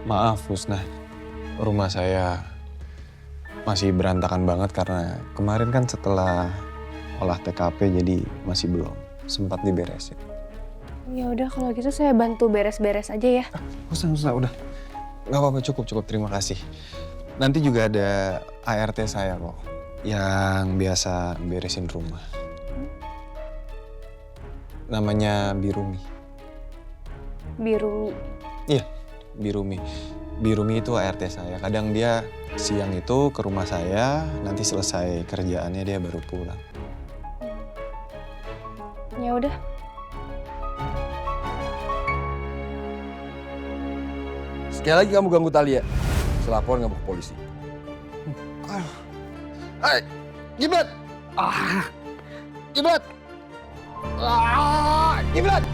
Maaf Husna, rumah saya masih berantakan banget karena kemarin kan setelah olah TKP jadi masih belum sempat diberesin. Ya udah kalau gitu saya bantu beres-beres aja ya. Husna, udah. Gak apa-apa, cukup, terima kasih. Nanti juga ada ART saya kok yang biasa beresin rumah. Namanya Birumi. Birumi. Iya, Birumi. Birumi itu ART saya. Kadang dia siang itu ke rumah saya, nanti selesai kerjaannya dia baru pulang. Ya udah. Sekali lagi kamu ganggu Talia, saya lapor kamu ke polisi. Hai, Giblat! Giblat! Giblat!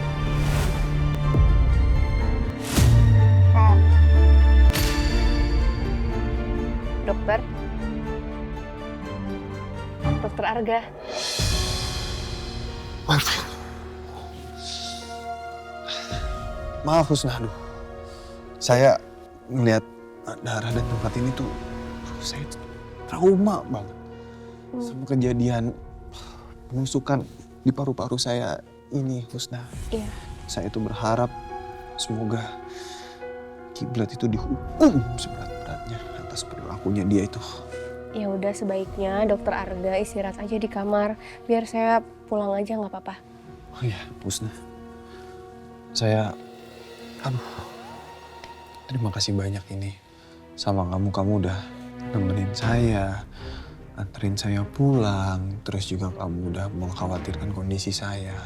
Dokter. Dokter Arga. Maaf Husna, aduh. Saya melihat darah dan tempat ini tuh, saya trauma banget. Sama kejadian penusukan di paru-paru saya ini, Husna. Iya. Saya tuh berharap semoga Kiblat itu dihukum seberat-beratnya atas perilakunya dia itu. Ya udah sebaiknya Dokter Arga istirahat aja di kamar. Biar saya pulang aja nggak apa-apa. Oh iya, Husna. Terima kasih banyak ini sama kamu. Kamu udah nemenin saya, anterin saya pulang, terus juga kamu udah mengkhawatirkan kondisi saya.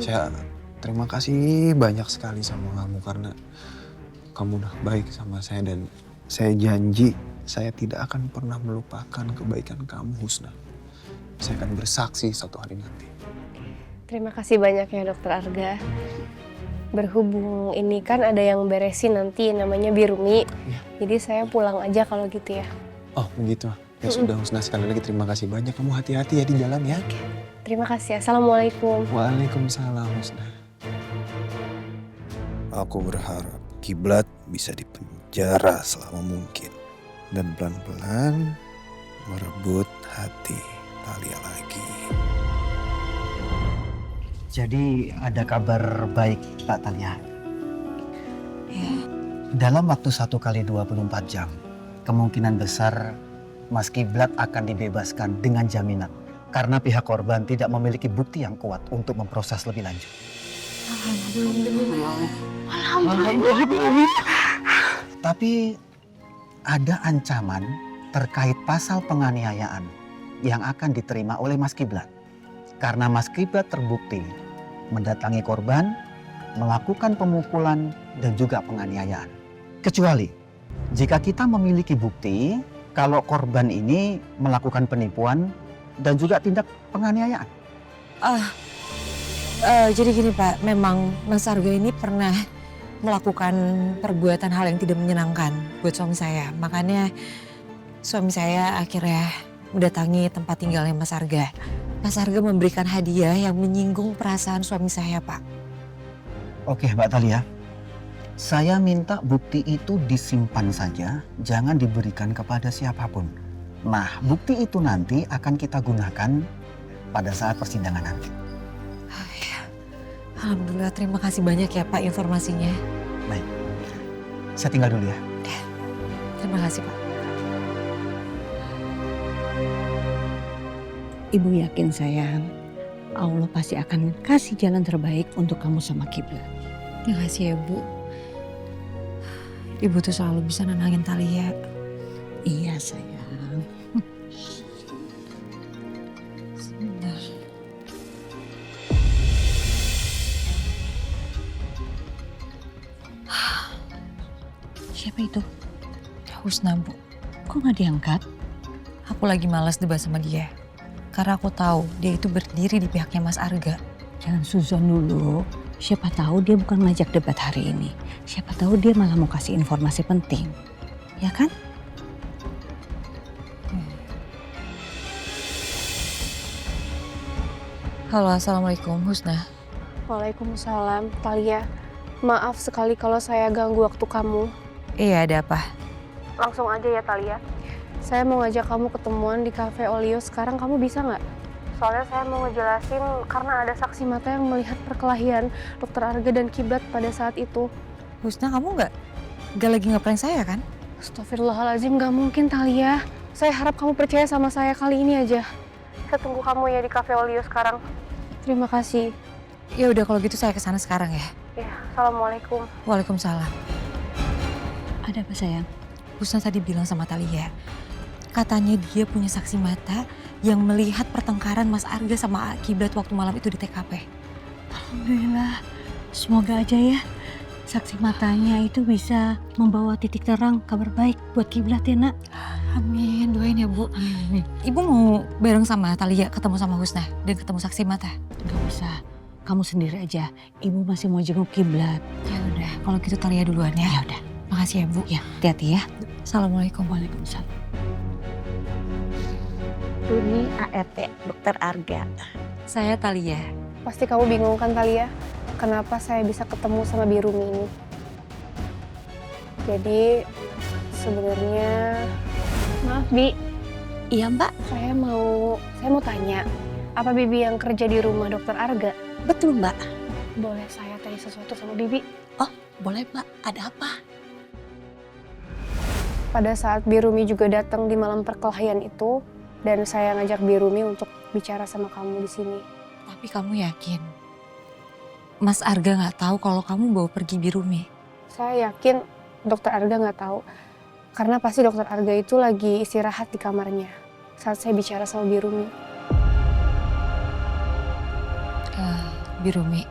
Saya terima kasih banyak sekali sama kamu karena kamu udah baik sama saya dan saya janji saya tidak akan pernah melupakan kebaikan kamu, Husna. Saya akan bersaksi suatu hari nanti. Terima kasih banyak ya Dokter Arga. Berhubung ini kan ada yang beresin nanti namanya Birumi. Iya. Jadi saya pulang aja kalau gitu ya. Oh begitu. Ya sudah Husna, sekali lagi terima kasih banyak. Kamu hati-hati ya di jalan ya. Terima kasih. Assalamualaikum. Waalaikumsalam Husna. Aku berharap Kiblat bisa dipenjara selama mungkin dan pelan-pelan merebut hati Talia lagi. Jadi ada kabar baik Pak Talia. Ya. Dalam waktu 1 kali 24 jam, kemungkinan besar Mas Kiblat akan dibebaskan dengan jaminan. Karena pihak korban tidak memiliki bukti yang kuat untuk memproses lebih lanjut. Alhamdulillah. Tapi ada ancaman terkait pasal penganiayaan yang akan diterima oleh Mas Kiblat. Karena Mas Kiblat terbukti mendatangi korban, melakukan pemukulan dan juga penganiayaan. Kecuali jika kita memiliki bukti kalau korban ini melakukan penipuan dan juga tindak penganiayaan. Jadi gini Pak, memang Mas Arga ini pernah melakukan perbuatan hal yang tidak menyenangkan buat suami saya. Makanya suami saya akhirnya mendatangi tempat tinggalnya Mas Arga. Mas Arga memberikan hadiah yang menyinggung perasaan suami saya, Pak. Oke, Mbak Talia. Saya minta bukti itu disimpan saja, jangan diberikan kepada siapapun. Nah, bukti itu nanti akan kita gunakan pada saat persidangan nanti. Ya. Alhamdulillah, terima kasih banyak ya Pak informasinya. Baik, saya tinggal dulu ya. Terima kasih Pak. Ibu yakin sayang, Allah pasti akan kasih jalan terbaik untuk kamu sama Kiblat. Terima kasih ya Bu. Ibu tuh selalu bisa nenangin Talia. Iya sayang. Sebentar. Siapa itu? Husna Bu. Kok nggak diangkat? Aku lagi malas debat sama dia. Karena aku tahu dia itu berdiri di pihaknya Mas Arga. Jangan suzon dulu. Siapa tahu dia bukan ngajak debat hari ini. Siapa tahu dia malah mau kasih informasi penting. Ya kan? Halo, Assalamualaikum Husna. Waalaikumsalam, Talia. Maaf sekali kalau saya ganggu waktu kamu. Iya, ada apa? Langsung aja ya Talia. Saya mau ngajak kamu ketemuan di Cafe Olio sekarang, kamu bisa nggak? Soalnya saya mau ngejelasin karena ada saksi mata yang melihat perkelahian Dokter Arga dan Kiblat pada saat itu. Husna, kamu nggak lagi ngeprank saya kan? Astagfirullahaladzim, nggak mungkin Talia. Saya harap kamu percaya sama saya kali ini aja. Saya tunggu kamu ya di Cafe Olio sekarang. Terima kasih. Ya udah kalau gitu saya kesana sekarang ya. Ya, assalamualaikum. Waalaikumsalam. Ada apa sayang? Husna tadi bilang sama Talia, katanya dia punya saksi mata yang melihat pertengkaran Mas Arga sama Kiblat waktu malam itu di TKP. Alhamdulillah. Semoga aja ya saksi matanya itu bisa membawa titik terang kabar baik buat Kiblat ya nak. Amin, doain ya Bu. Amin. Ibu mau bareng sama Talia ketemu sama Husna dan ketemu saksi mata? Gak usah. Kamu sendiri aja. Ibu masih mau jenguk Kiblat. Ya udah, kalau gitu Talia duluan ya. Ya udah. Makasih ya Bu. Ya, hati-hati ya. Assalamualaikum. Waalaikumsalam. Ini ART Dokter Arga. Saya Talia. Pasti kamu bingung kan Talia? Kenapa saya bisa ketemu sama Birumi ini? Jadi sebenarnya, maaf Bi, Iya Mbak, saya mau tanya, apa Bibi yang kerja di rumah Dokter Arga? betul Mbak. Boleh saya tanya sesuatu sama Bibi? Boleh Mbak, ada apa? Pada saat Birumi juga datang di malam perkelahian itu, dan saya ngajak Birumi untuk bicara sama kamu di sini. Tapi kamu yakin Mas Arga nggak tahu kalau kamu bawa pergi Birumi? Saya yakin Dokter Arga nggak tahu, karena pasti Dokter Arga itu lagi istirahat di kamarnya saat saya bicara sama Birumi. Birumi,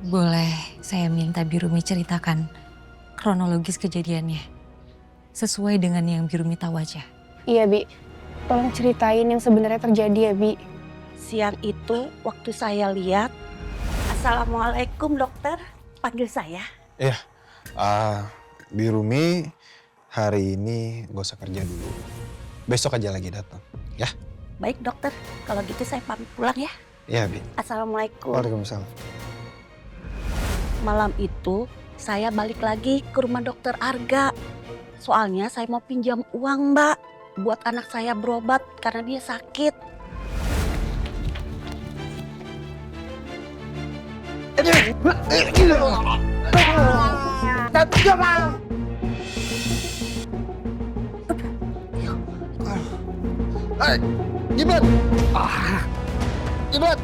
boleh saya minta Birumi ceritakan kronologis kejadiannya sesuai dengan yang Birumi tahu aja? Iya Bi, tolong ceritain yang sebenarnya terjadi ya Bi. Siang itu waktu saya lihat, Assalamualaikum dokter, panggil saya. Birumi hari ini gak usah kerja dulu. Besok aja lagi datang, ya? Baik dokter, kalau gitu saya pamit pulang ya. Iya, Bi. Assalamualaikum. Waalaikumsalam. Malam itu saya balik lagi ke rumah dokter Arga. Soalnya saya mau pinjam uang Mbak, buat anak saya berobat karena dia sakit. Kiblat! Kiblat!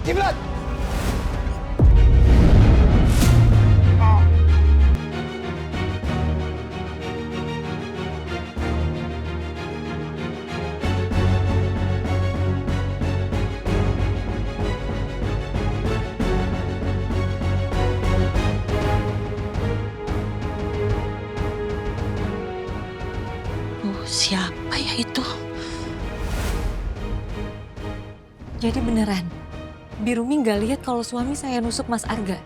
Kiblat! Siapa ya itu? Jadi beneran, Birumi nggak lihat kalau suami saya nusuk Mas Arga?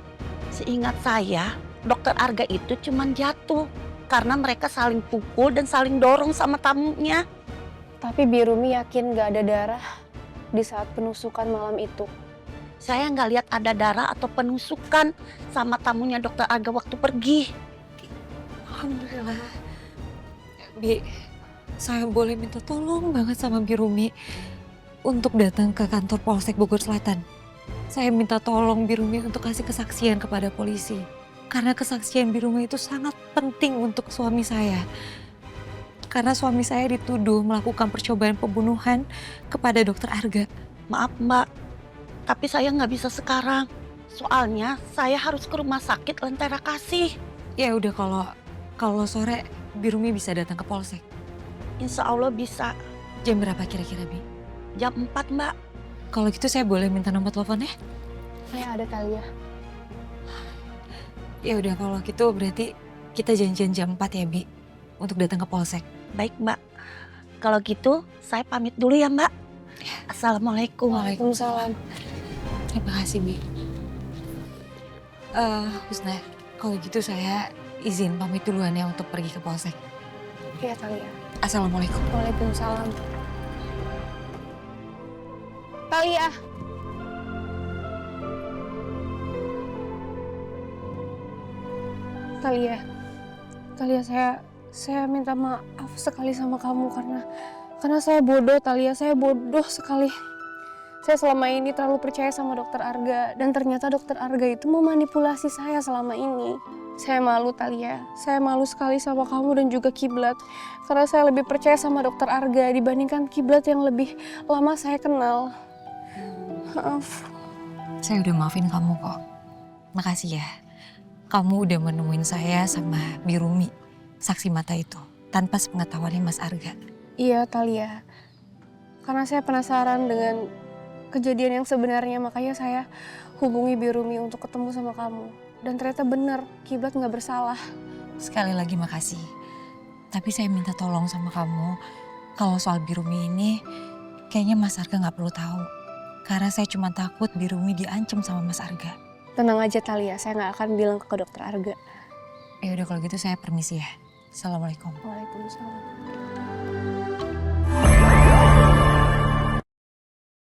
Seingat saya, dokter Arga itu cuman jatuh karena mereka saling pukul dan saling dorong sama tamunya. Tapi Birumi yakin nggak ada darah di saat penusukan malam itu. Saya nggak lihat ada darah atau penusukan sama tamunya dokter Arga waktu pergi. Alhamdulillah. Bi, saya boleh minta tolong banget sama Birumi untuk datang ke kantor Polsek Bogor Selatan. Saya minta tolong Birumi untuk kasih kesaksian kepada polisi. Karena kesaksian Birumi itu sangat penting untuk suami saya. Karena suami saya dituduh melakukan percobaan pembunuhan kepada dokter Arga. Maaf Mbak, tapi saya nggak bisa sekarang. Soalnya saya harus ke rumah sakit Lentera Kasih. Ya udah kalau sore Birumi bisa datang ke Polsek. Insya Allah bisa. Jam berapa kira-kira, Bi? Jam 4 Mbak. Kalau gitu saya boleh minta nomor teleponnya? Saya ada Talia. Ya udah kalau gitu berarti kita janjian jam 4 ya, Bi, untuk datang ke Polsek. Baik Mbak. Kalau gitu saya pamit dulu ya Mbak. Assalamualaikum. Waalaikumsalam. Terima kasih, Bi. Husna, kalau gitu saya izin pamit duluan ya untuk pergi ke Polsek. Iya Talia. Assalamualaikum. Waalaikumsalam. Talia. Talia, saya minta maaf sekali sama kamu karena saya bodoh, Talia. Saya bodoh sekali. Saya selama ini terlalu percaya sama dokter Arga dan ternyata dokter Arga itu memanipulasi saya selama ini. Saya malu, Talia. Saya malu sekali sama kamu dan juga Kiblat karena saya lebih percaya sama dokter Arga dibandingkan Kiblat yang lebih lama saya kenal. Maaf. Saya udah maafin kamu kok. Makasih ya. Kamu udah menemuin saya sama Birumi, saksi mata itu, tanpa sepengetahuannya Mas Arga. Iya, Talia. Karena saya penasaran dengan kejadian yang sebenarnya, makanya saya hubungi Birumi untuk ketemu sama kamu. Dan ternyata benar, Kiblat nggak bersalah. Sekali lagi makasih. Tapi saya minta tolong sama kamu, kalau soal Birumi ini, kayaknya Mas Arga nggak perlu tahu. Karena saya cuma takut Birumi diancam sama Mas Arga. Tenang aja, Talia. Saya nggak akan bilang ke dokter Arga. Ya udah kalau gitu saya permisi ya. Assalamualaikum. Waalaikumsalam.